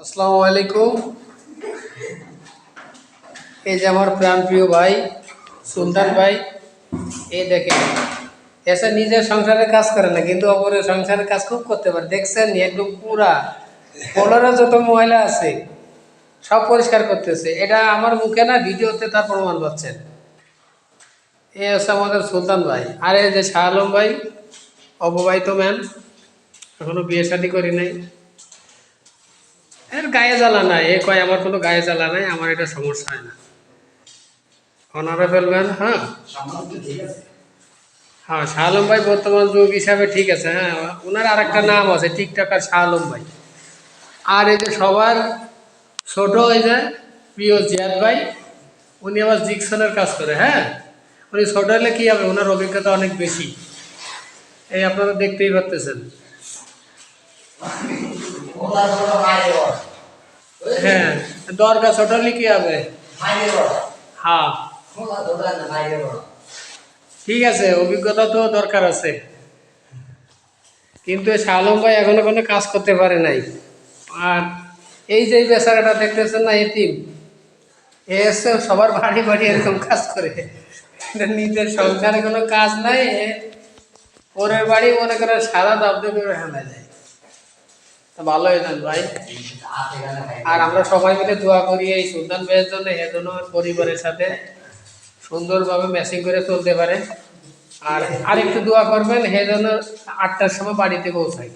আসসালামু আলাইকুম। এই যে আমার প্রাণপ্রিয় ভাই সুলতান ভাই, এই দেখেন এসে নিজের সংসারের কাজ করে না, কিন্তু অপরের সংসারের কাজ খুব করতে পারে। দেখছেন একদম পুরা কলরে যত ময়লা আছে সব পরিষ্কার করতেছে। এটা আমার মুখে না, ভিডিওতে তার প্রমাণ পাচ্ছেন। এই হচ্ছে আমাদের সুলতান ভাই। আর এই যে শাহ আলম ভাই, অববাহিত ম্যান, এখনো বিয়ে শাদী করি নাই। এর গায়ে জ্বালা নাই, এ কয় আমার কোনো গায়ে জ্বালা নাই, আমার এটা সমস্যা হয় না। অনারেবল ম্যান, হ্যাঁ হ্যাঁ, শাহ আলম ভাই বর্তমান যুগ হিসাবে ঠিক আছে। হ্যাঁ, ওনার আর একটা নাম আছে টিকটকার শাহ আলম ভাই। আর এই যে সবার ছোট, এই যে প্রিয় জিয়াদ ভাই, উনি আবার জিকসনের কাজ করে। হ্যাঁ, উনি ছোট হলে কি হবে, ওনার অভিজ্ঞতা অনেক বেশি। এই আপনারা দেখতেই পাচ্ছেন। হ্যাঁ, দরগা ছোট হলে কি হবে। হ্যাঁ, ঠিক আছে, অভিজ্ঞতা তো দরকার আছে, কিন্তু এই শাহ আলম ভাই এখনো কোনো কাজ করতে পারে নাই। আর এই যে বেচারাটা দেখতেছেন না, এতিম, এ এসে সবার বাড়ি বাড়ি এরকম কাজ করে। এটা নিজের সংসারে কোনো কাজ নাই, ওরের বাড়ি মনে করে সারা দাবদে করে হেলা যায়। তা ভালো হইলেন ভাই। আর আমরা সবাই মিলে দোয়া করি এই সুলতান ভাইয়ের জন্য, এ যেন ওর পরিবারের সাথে সুন্দরভাবে ম্যাচিং করে চলতে পারে। আর আরেকটু দোয়া করবেন, হে যেন 8টার সময় বাড়িতে পৌঁছায়।